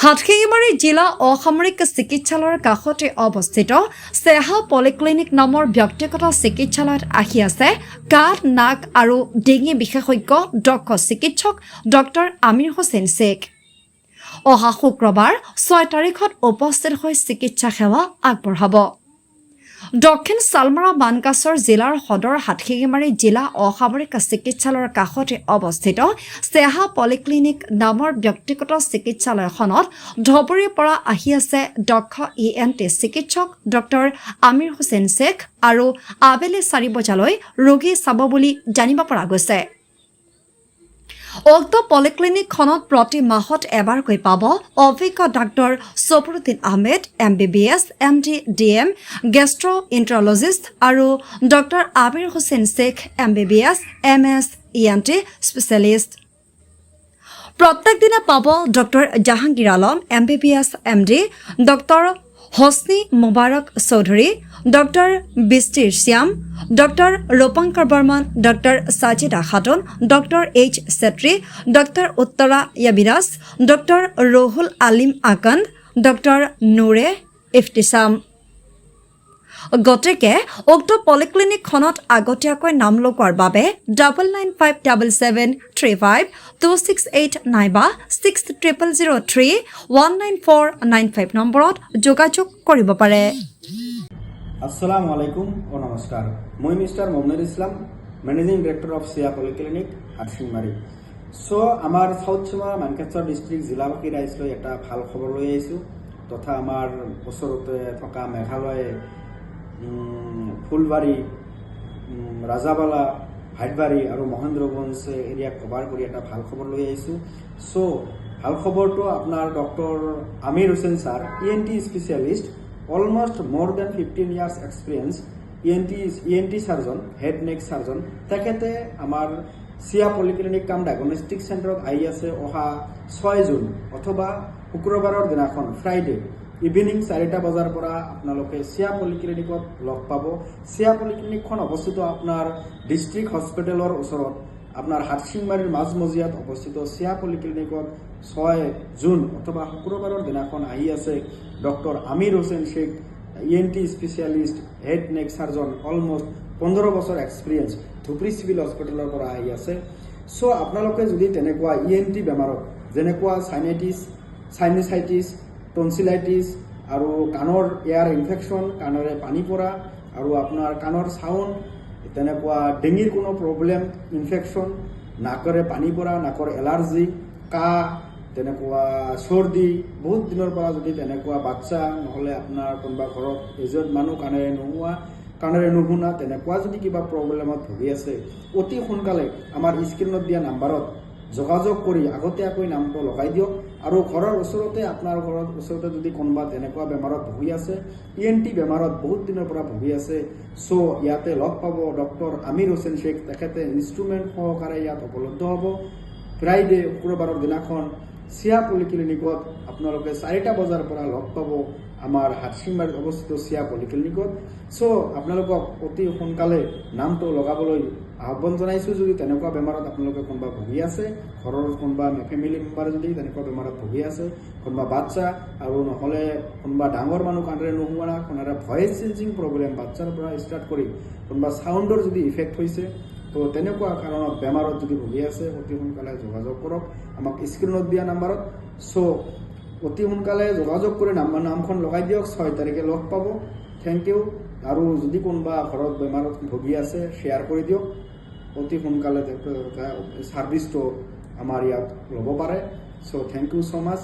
হাটশিঙিমাৰী জিলা অসামৰিক চিকিৎসালয়ৰ কাষতে অৱস্থিত চেহা পলিক্লিনিক নামৰ ব্যক্তিগত চিকিৎসালয়ত আহি আছে কাঠ নাক আৰু ডিঙি বিশেষজ্ঞ দক্ষ চিকিৎসক ডক্টৰ আমিৰ হোসেন শেখ। অহা শুক্ৰবাৰ 6 তাৰিখত উপস্থিত হৈ চিকিৎসা সেৱা আগবঢ়াব। দক্ষিণ চালমাৰা মানকাছৰ জিলাৰ সদৰ হাটশিঙিমাৰী জিলা অসামৰিক চিকিৎসালয়ৰ কাষতে অৱস্থিত চেহা পলিক্লিনিক নামৰ ব্যক্তিগত চিকিৎসালয়খনত ধবৰীৰ পৰা আহি আছে দক্ষ ENT চিকিৎসক ডক্টৰ আমিৰ হোসেন শেখ আৰু আবেলি 4 বজালৈ ৰোগী চাব বুলি জানিব পৰা গৈছে। উক্ত পলিক্লিনিকখনত প্ৰতি মাহত এবাৰকৈ পাব অভিজ্ঞ ডাক্তৰ Safaruddin Ahmed MBBS MD DM gastroenterologist আৰু doctor Amir Hossain Sheikh MBBS MS ENT specialist. প্ৰত্যেক দিনা পাব doctor Jahangir Alam MBBS MD doctor Hosni Mubarak Chowdhury doctor Bishtir Shyam doctor Rupankar Barman doctor Sajida Khatun doctor H Chhetri doctor Uttara Yabiraj doctor Rahul Alim Akand doctor Nure Iftisham. গতিকে উক্ত পলিক্লিনিকখনত আগতীয়াকৈ নাম লগোৱাৰ বাবে 9957735268 নাইবা 6000319495 নম্বৰত যোগাযোগ কৰিব পাৰে। আসসালামু আলাইকুম ও নমস্কাৰ। মই mister Momnur Islam, managing director of Siya polyclinic Hatsingimari. আমাৰ সাউথ সীমা মানকাছৰ ডিস্ট্ৰিক্ট জিলাবাসী ৰাইজলৈ এটা ভাল খবৰ লৈ আহিছোঁ তথা আমাৰ ওচৰতে থকা মেঘালয় ফুলবাৰী ৰাজাবালা হাইটবাৰী আৰু মহেন্দ্ৰগঞ্জ এৰিয়া কভাৰ কৰি এটা ভাল খবৰ লৈ আহিছোঁ। ভাল খবৰটো আপোনাৰ doctor Amir Hossain sir ENT specialist, almost more than 15 years experience ENT surgeon, head neck surgeon। তেখেতে আমাৰ সিয়া পলিক্লিনিক কাম ডায়াগনষ্টিক চেণ্টাৰত আহি আছে অহা 6 জুন অথবা শুক্ৰবাৰৰ দিনাখন ফ্ৰাইডে ইভিনিং 4টা বজাৰ পৰা আপোনালোকে সিয়া পলিক্লিনিকত লগ পাব। সিয়া পলিক্লিনিকখন অৱস্থিত আপোনাৰ ডিষ্ট্ৰিক্ট হস্পিটেলৰ ওচৰত, আপোনাৰ হাটশিঙিমাৰীৰ মাজমজিয়াত অৱস্থিত সিয়া পলিক্লিনিকত 6 জুন অথবা শুক্ৰবাৰৰ দিনাখন আহি আছে doctor Amir Hossain Sheikh ENT specialist, head neck surgeon, almost 15 বছৰ এক্সপিৰিয়েঞ্চ, ধুবৰী চিভিল হস্পিটেলৰ পৰা আহি আছে। আপোনালোকে যদি তেনেকুৱা ENT বেমাৰত যেনেকুৱা সাইনাইটিছ, টনচিলাইটিছ আৰু কাণৰ এয়াৰ ইনফেকশ্যন, কাণৰে পানী পৰা আৰু আপোনাৰ কাণৰ চাউণ্ড, তেনেকুৱা ডিঙিৰ কোনো প্ৰব্লেম, ইনফেকশ্যন, নাকৰে পানী পৰা, নাকৰ এলাৰ্জি, কাহ, তেনেকুৱা চৰ্দি, বহুত দিনৰ পৰা যদি তেনেকুৱা বাচ্চা নহ'লে আপোনাৰ কোনোবা ঘৰত এজন মানুহ কাণেৰে নুশুনা তেনেকুৱা যদি কিবা প্ৰব্লেমত ভুগি আছে, অতি সোনকালে আমাৰ স্ক্ৰীণত দিয়া নাম্বাৰত যোগাযোগ কৰি আগতীয়াকৈ নামটো লগাই দিয়ক। আৰু ঘৰৰ ওচৰতে, আপোনাৰ ঘৰৰ ওচৰতে যদি কোনোবা তেনেকুৱা বেমাৰত ভুগি আছে, ENT বেমাৰত বহুত দিনৰ পৰা ভুগি আছে, ইয়াতে লগ পাব ডক্টৰ আমিৰ হোসেন শেখ। তেখেতে ইনষ্ট্ৰুমেণ্ট সহকাৰে ইয়াত উপলব্ধ হ'ব। ফ্ৰাইডে শুক্ৰবাৰৰ দিনাখন সিয়া পলিক্লিনিকত আপোনালোকে 4টা বজাৰ পৰা লগ পাব আমাৰ হাটশিঙিমাৰীত অৱস্থিত সিয়া পলিক্লিনিকত। আপোনালোকক অতি সোনকালে নামটো লগাবলৈ আহ্বান জনাইছোঁ। যদি তেনেকুৱা বেমাৰত আপোনালোকে কোনোবা ভুগি আছে, ঘৰৰ কোনোবা ফেমিলি মেম্বাৰ যদি তেনেকুৱা বেমাৰত ভুগি আছে, কোনোবা বাচ্চা আৰু নহ'লে কোনোবা ডাঙৰ মানুহ কাণেৰে নুশুনা, কোনোবা ভইচ চেঞ্জিং প্ৰব্লেম বাচ্চাৰ পৰা ষ্টাৰ্ট কৰি কোনোবা চাউণ্ডৰ যদি ইফেক্ট হৈছে, তেনেকুৱা কাৰণত বেমাৰত যদি ভুগি আছে, অতি সোনকালে যোগাযোগ কৰক আমাক স্ক্ৰীণত দিয়া নাম্বাৰত। অতি সোনকালে যোগাযোগ কৰি নামখন লগাই দিয়ক। 6 তাৰিখে লগ পাব। Thank you. আৰু যদি কোনোবা ঘৰত বেমাৰত ভুগি আছে, শ্বেয়াৰ কৰি দিয়ক। অতি সোনকালে ছাৰ্ভিচটো আমাৰ ইয়াত ল'ব পাৰে। Thank you so' much.